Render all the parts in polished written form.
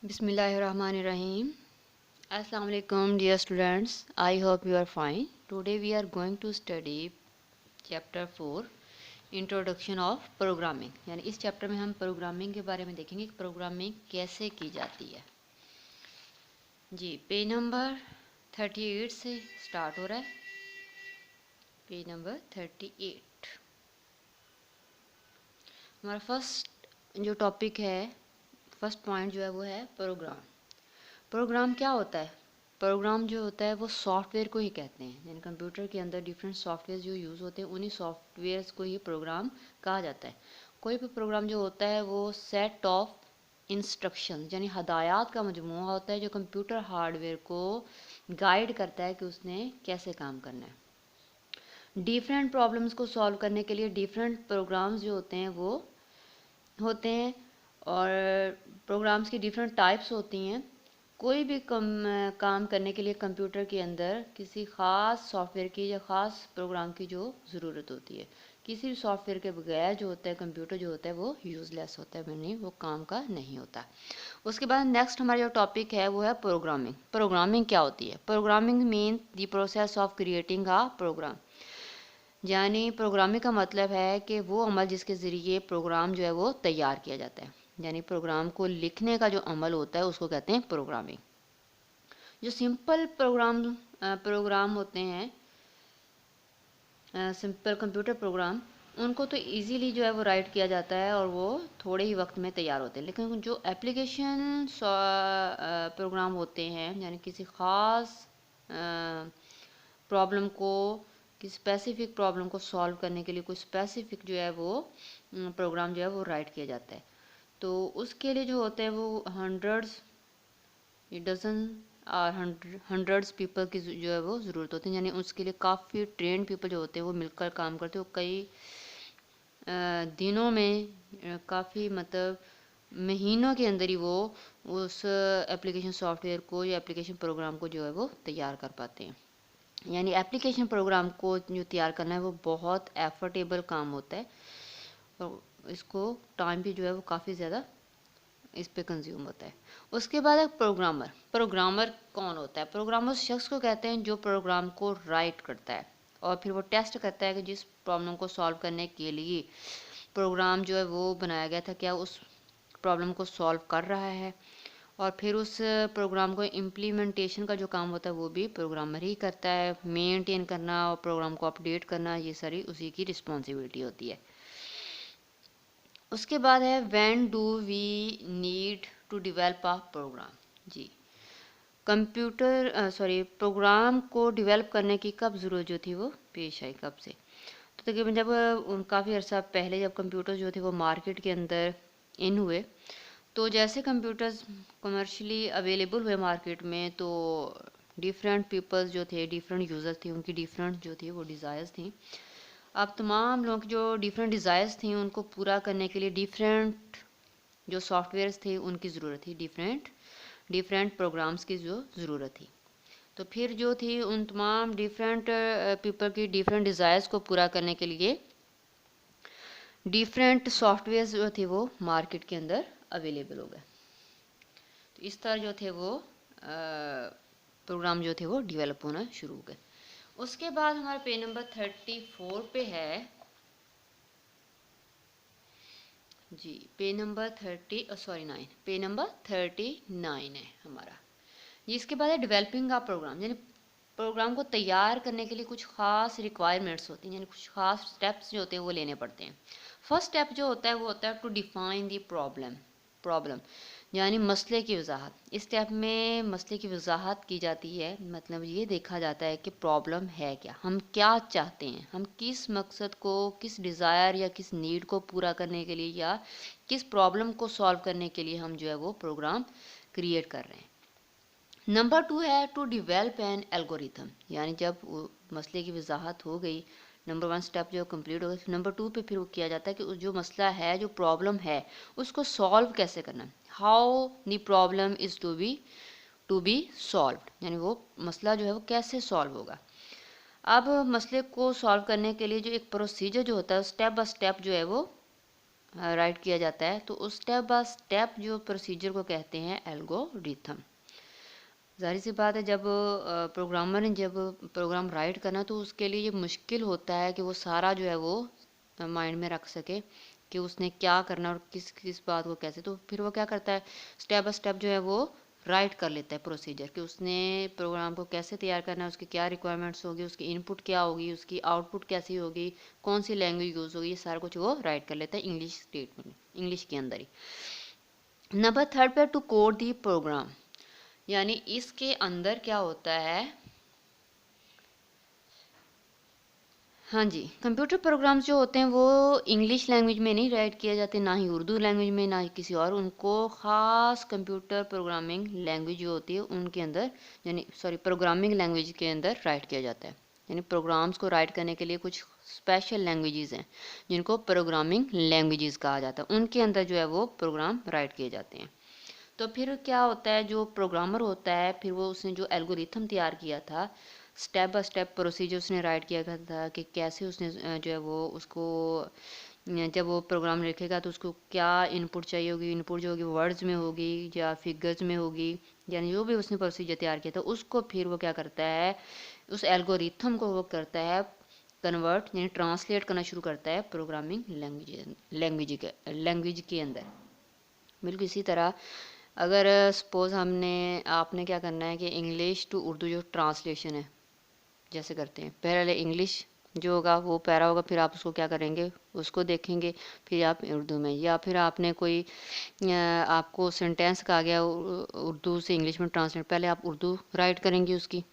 Bismillahirrahmanirrahim. Assalamu alaikum dear students. I hope you are fine. Today we are going to study chapter 4 introduction of programming. यानी इस chapter में हम programming के बारे में देखेंगे कि प्रोग्रामिंग कैसे की जाती है। जी, पेज नंबर 38 से स्टार्ट हो रहा है। पेज नंबर 38 हमारा फर्स्ट जो टॉपिक है, फर्स्ट पॉइंट जो है वो है प्रोग्राम। प्रोग्राम क्या होता है? प्रोग्राम जो होता है वो सॉफ्टवेयर को ही कहते हैं। यानी कंप्यूटर के अंदर डिफरेंट सॉफ्टवेयर जो यूज़ होते हैं उन्हीं सॉफ्टवेयर्स को ही प्रोग्राम कहा जाता है। कोई भी प्रोग्राम जो होता है वो सेट ऑफ इंस्ट्रक्शन यानी हदायत का मजमूआ होता है जो कंप्यूटर हार्डवेयर को गाइड करता है कि उसने कैसे काम करना है। डिफरेंट प्रॉब्लम्स को सॉल्व करने के लिए डिफरेंट प्रोग्राम्स जो होते हैं वो होते हैं और प्रोग्राम्स की डिफरेंट टाइप्स होती हैं। कोई भी काम करने के लिए कंप्यूटर के अंदर किसी ख़ास सॉफ्टवेयर की या ख़ास प्रोग्राम की जो ज़रूरत होती है। किसी भी सॉफ्टवेयर के बगैर जो होता है कंप्यूटर जो होता है वो यूज़लेस होता है, यानी वो काम का नहीं होता। उसके बाद नेक्स्ट हमारा जो टॉपिक है वो है प्रोग्रामिंग। प्रोग्रामिंग क्या होती है? Programming mean the process of creating a program. यानी प्रोग्रामिंग का मतलब है कि वो अमल जिसके ज़रिए प्रोग्राम जो है वो तैयार किया जाता है। यानी प्रोग्राम को लिखने का जो अमल होता है उसको कहते हैं प्रोग्रामिंग। जो सिंपल प्रोग्राम होते हैं, सिंपल कंप्यूटर प्रोग्राम, उनको तो इजीली जो है वो राइट किया जाता है और वो थोड़े ही वक्त में तैयार होते हैं। लेकिन जो एप्लीकेशन प्रोग्राम होते हैं यानी किसी ख़ास प्रॉब्लम को, किसी स्पेसिफिक प्रॉब्लम को सॉल्व करने के लिए कोई स्पेसिफिक जो है वो प्रोग्राम जो है वो राइट किया जाता है। तो उसके लिए जो होते हैं वो हंड्रेड्स डजन और हंड्रेड्स पीपल की जो है वो ज़रूरत होती है। यानी उसके लिए काफ़ी ट्रेंड पीपल जो होते हैं वो मिलकर काम करते हैं। वो कई दिनों में काफ़ी मतलब महीनों के अंदर ही वो उस एप्लीकेशन सॉफ्टवेयर को या एप्लीकेशन प्रोग्राम को जो है वो तैयार कर पाते हैं। यानी एप्लीकेशन प्रोग्राम को जो तैयार करना है वो बहुत एफर्टेबल काम होता है और इसको टाइम भी जो है वो काफ़ी ज़्यादा इस पे कंज्यूम होता है। उसके बाद है प्रोग्रामर। प्रोग्रामर कौन होता है? प्रोग्रामर उस शख्स को कहते हैं जो प्रोग्राम को राइट करता है और फिर वो टेस्ट करता है कि जिस प्रॉब्लम को सॉल्व करने के लिए प्रोग्राम जो है वो बनाया गया था क्या उस प्रॉब्लम को सॉल्व कर रहा है। और फिर उस प्रोग्राम को इम्प्लीमेंटेशन का जो काम होता है वो भी प्रोग्रामर ही करता है। मेंटेन करना और प्रोग्राम को अपडेट करना ये सारी उसी की रिस्पॉन्सिबिलिटी होती है। उसके बाद है when do we need to develop a program. जी, प्रोग्राम को डेवलप करने की कब ज़रूरत जो थी वो पेश आई, कब से? तो तकरीबन जब काफ़ी अर्सा पहले जब कंप्यूटर जो थे वो मार्केट के अंदर इन हुए, तो जैसे कंप्यूटर्स कमर्शियली अवेलेबल हुए मार्केट में, तो डिफरेंट पीपल्स जो थे, डिफरेंट यूज़र्स थे, उनकी डिफरेंट जो थी वो डिज़ायर्स थी। अब तमाम लोगों की जो डिफरेंट डिज़ायर्स थी उनको पूरा करने के लिए डिफरेंट जो सॉफ्टवेयर्स थे उनकी ज़रूरत थी, डिफरेंट डिफरेंट प्रोग्राम्स की जो ज़रूरत थी। तो फिर जो थी उन तमाम डिफरेंट पीपल की डिफरेंट डिज़ायर्स को पूरा करने के लिए डिफरेंट सॉफ्टवेयर्स जो थे वो मार्केट के अंदर अवेलेबल हो गए। तो इस तरह जो थे वो प्रोग्राम जो थे वो डेवलप होना शुरू हो गए। उसके बाद हमारे पेज नंबर 34 पे है। जी, पेज नंबर 9, पेज नंबर 39 है हमारा। जी, इसके बाद है डेवलपिंग का प्रोग्राम। यानी प्रोग्राम को तैयार करने के लिए कुछ ख़ास रिक्वायरमेंट्स होती हैं, यानी कुछ ख़ास स्टेप्स जो होते हैं वो लेने पड़ते हैं। फर्स्ट स्टेप जो होता है वो होता है टू डिफाइन द प्रॉब्लम यानी मसले की वजाहत। इस स्टेप में मसले की वजाहत की जाती है, मतलब ये देखा जाता है कि प्रॉब्लम है क्या, हम क्या चाहते हैं, हम किस मकसद को, किस डिज़ायर या किस नीड को पूरा करने के लिए या किस प्रॉब्लम को सॉल्व करने के लिए हम जो है वो प्रोग्राम क्रिएट कर रहे हैं। नंबर 2 है टू डिवेल्प एन एल्गोरिथम। यानी जब मसले की वजाहत हो गई, नंबर 1 स्टेप जो कंप्लीट हो गया, नंबर 2 पे फिर वो किया जाता है कि जो मसला है, जो प्रॉब्लम है, उसको सॉल्व कैसे करना है। How the problem is to be solve, यानी वो मसला जो है वो कैसे सॉल्व होगा। अब मसले को सॉल्व करने के लिए जो एक प्रोसीजर जो होता है, स्टेप बाय स्टेप जो है वो राइट किया जाता है, तो उस स्टेप बाय स्टेप जो प्रोसीजर को कहते हैं एल्गोरिथम। ज़ाहिर सी बात है, जब प्रोग्रामर ने जब प्रोग्राम राइट करना तो उसके लिए ये मुश्किल होता है कि वो सारा जो है वो माइंड में रख सके कि उसने क्या करना और किस किस बात को कैसे। तो फिर वो क्या करता है, स्टेप बाय स्टेप जो है वो राइट कर लेता है प्रोसीजर कि उसने प्रोग्राम को कैसे तैयार करना है, उसकी क्या रिक्वायरमेंट्स होगी, उसकी इनपुट क्या होगी, उसकी आउटपुट कैसी होगी, कौन सी लैंग्वेज यूज़ होगी, ये सारा कुछ वो राइट कर लेता है इंग्लिश स्टेटमेंट, इंग्लिश के अंदर ही। नंबर थर्ड पे टू कोड दी प्रोग्राम, यानी इसके अंदर क्या होता है, हाँ जी, कंप्यूटर प्रोग्राम्स जो होते हैं वो इंग्लिश लैंग्वेज में नहीं राइट किए जाते, ना ही उर्दू लैंग्वेज में, ना ही किसी और। उनको ख़ास कंप्यूटर प्रोग्रामिंग लैंग्वेज जो होती है उनके अंदर, यानी सॉरी प्रोग्रामिंग लैंग्वेज के अंदर राइट किया जाता है। यानी प्रोग्राम्स को राइट करने के लिए कुछ स्पेशल लैंग्वेजेस हैं जिनको प्रोग्रामिंग लैंग्वेजेस कहा जाता है, उनके अंदर जो है वो प्रोग्राम राइट किए जाते हैं। तो फिर क्या होता है, जो प्रोग्रामर होता है फिर वो उसने जो एल्गोरिथम तैयार किया था, स्टेप बाय स्टेप प्रोसीजर उसने राइट किया था कि कैसे उसने जो है वो उसको जब वो प्रोग्राम लिखेगा तो उसको क्या इनपुट चाहिए होगी, इनपुट जो होगी वर्ड्स में होगी या फिगर्स में होगी, यानी जो भी उसने प्रोसीजर तैयार किया था उसको फिर वो क्या करता है, उस एल्गोरिथम को वो करता है कन्वर्ट, यानी ट्रांसलेट करना शुरू करता है प्रोग्रामिंग लैंग्वेज के अंदर। बिल्कुल इसी तरह अगर सपोज़ आपने क्या करना है कि इंग्लिश टू उर्दू जो ट्रांसलेशन है जैसे करते हैं, पहले इंग्लिश जो होगा वो पैरा होगा, फिर आप उसको क्या करेंगे, उसको देखेंगे, फिर आप उर्दू में, या फिर आपने कोई आपको सेंटेंस कहा गया उर्दू से इंग्लिश में ट्रांसलेट, पहले आप उर्दू राइट करेंगे उसकी,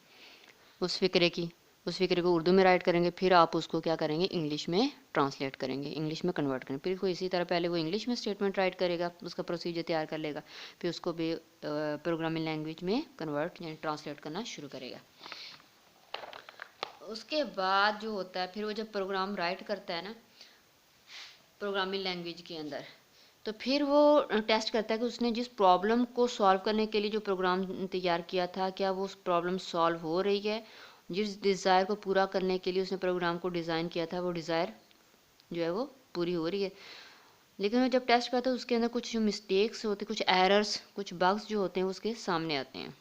उस फिक्रे को उर्दू में राइट करेंगे, फिर आप उसको क्या करेंगे इंग्लिश में ट्रांसलेट करेंगे, इंग्लिश में कन्वर्ट करेंगे। फिर कोई इसी तरह पहले वो इंग्लिश में स्टेटमेंट राइट करेगा, उसका प्रोसीजर तैयार कर लेगा, फिर उसको भी प्रोग्रामिंग लैंग्वेज में कन्वर्ट यानी ट्रांसलेट करना शुरू करेगा। उसके बाद जो होता है फिर वो जब प्रोग्राम राइट करता है ना प्रोग्रामिंग लैंग्वेज के अंदर, तो फिर वो टेस्ट करता है कि उसने जिस प्रॉब्लम को सॉल्व करने के लिए जो प्रोग्राम तैयार किया था क्या वो उस प्रॉब्लम सॉल्व हो रही है, जिस डिज़ायर को पूरा करने के लिए उसने प्रोग्राम को डिज़ाइन किया था वो डिज़ायर जो है वो पूरी हो रही है। लेकिन वो जब टेस्ट करता है उसके अंदर कुछ जो मिस्टेक्स होते हैं, कुछ एरर्स, कुछ बग्स जो होते हैं उसके सामने आते हैं।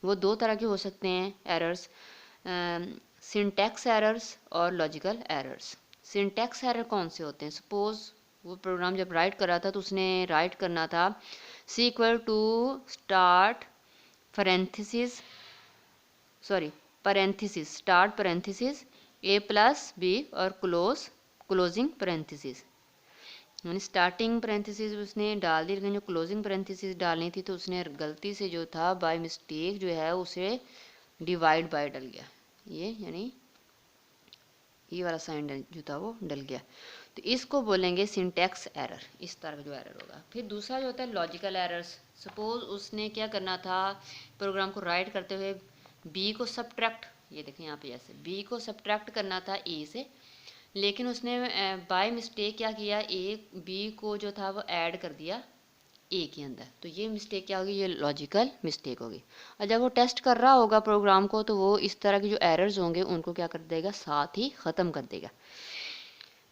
वो दो तरह के हो सकते हैं एरर्स, सिंटैक्स एरर्स और लॉजिकल एरर्स। सिंटैक्स एरर कौन से होते हैं, सपोज़ वो प्रोग्राम जब राइट कर रहा था तो उसने राइट करना था C equal to start parenthesis start parenthesis A plus B और क्लोजिंग पैरेंथेसिस, यानी स्टार्टिंग पैरेंथेसिस उसने डाल दी, लेकिन जो क्लोजिंग पैरेंथेसिस डालनी थी तो उसने गलती से जो था बाय मिस्टेक जो है उसे डिवाइड बाय डल गया, ये यानी ये वाला साइन जो था वो डल गया, तो इसको बोलेंगे सिंटैक्स एरर, इस तरह का जो एरर होगा। फिर दूसरा जो होता है लॉजिकल एरर्स, सपोज उसने क्या करना था प्रोग्राम को राइट करते हुए बी को सब्ट्रैक्ट, ये देखें यहाँ पे जैसे बी को सब्ट्रैक्ट करना था ए से, लेकिन उसने बाय मिस्टेक क्या किया, ए बी को जो था वो ऐड कर दिया ए के अंदर, तो ये मिस्टेक क्या होगी, ये लॉजिकल मिस्टेक होगी। और जब वो टेस्ट कर रहा होगा प्रोग्राम को तो वो इस तरह के जो एरर्स होंगे उनको क्या कर देगा, साथ ही ख़त्म कर देगा।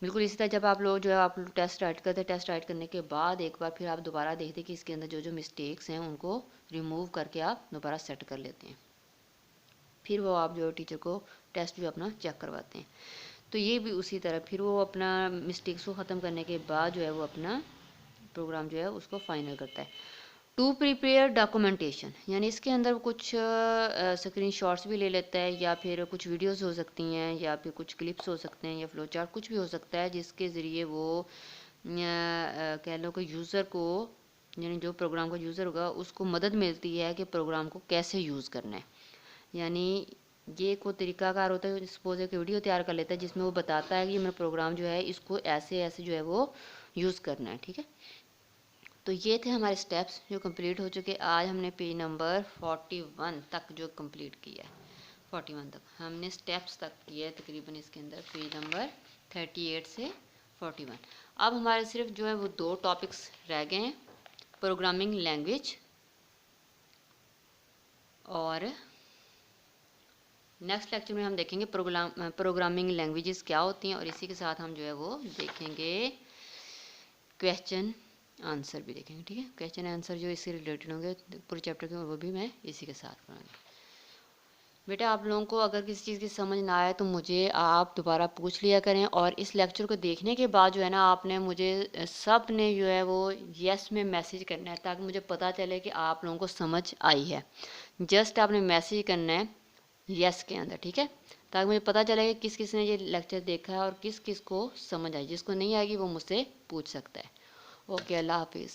बिल्कुल इसी तरह जब आप लोग जो है आप लोग टेस्ट राइट करते हैं, टेस्ट राइट करने के बाद एक बार फिर आप दोबारा देखते कि इसके अंदर जो जो मिस्टेक्स हैं उनको रिमूव करके आप दोबारा सेट कर लेते हैं, फिर वो आप जो टीचर को टेस्ट भी अपना चेक करवाते हैं। तो ये भी उसी तरह फिर वो अपना मिस्टेक्स को ख़त्म करने के बाद जो है वो अपना प्रोग्राम जो है उसको फाइनल करता है। टू प्रिपेयर डॉक्यूमेंटेशन, यानी इसके अंदर कुछ स्क्रीन शॉट्स भी ले लेता है, या फिर कुछ वीडियोस हो सकती हैं, या फिर कुछ क्लिप्स हो सकते हैं, या फ्लो चार्ट कुछ भी हो सकता है, जिसके ज़रिए वो कह लो कि यूज़र को, यानी जो प्रोग्राम का यूज़र होगा उसको मदद मिलती है कि प्रोग्राम को कैसे यूज़ करना है। यानी ये एक वो तरीकाकार होता है, सपोज एक वीडियो तैयार कर लेता है जिसमें वो बताता है कि मेरा प्रोग्राम जो है इसको ऐसे ऐसे जो है वो यूज़ करना है, ठीक है। तो ये थे हमारे स्टेप्स जो कंप्लीट हो चुके। आज हमने पेज नंबर 41 तक जो कंप्लीट किया है, 41 तक हमने स्टेप्स तक किया है तकरीबन इसके अंदर, पेज नंबर 38 से 41। अब हमारे सिर्फ जो है वो दो टॉपिक्स रह गए हैं, प्रोग्रामिंग लैंग्वेज और नेक्स्ट लेक्चर में हम देखेंगे प्रोग्रामिंग लैंग्वेजेस क्या होती हैं, और इसी के साथ हम जो है वो देखेंगे क्वेश्चन आंसर भी देखेंगे, ठीक है। क्वेश्चन आंसर जो इससे रिलेटेड होंगे पूरे चैप्टर के, वो भी मैं इसी के साथ पढ़ाऊँगी। बेटा आप लोगों को अगर किसी चीज़ की समझ ना आए तो मुझे आप दोबारा पूछ लिया करें, और इस लेक्चर को देखने के बाद जो है ना आपने मुझे सब ने जो है वो यस में मैसेज करना है, ताकि मुझे पता चले कि आप लोगों को समझ आई है। जस्ट आपने मैसेज करना है यस के अंदर, ठीक है, ताकि मुझे पता चले कि किस किस ने ये लेक्चर देखा है और किस किस को समझ आई। जिसको नहीं आएगी वो मुझसे पूछ सकता है। ओके, अल्लाह हाफिज़।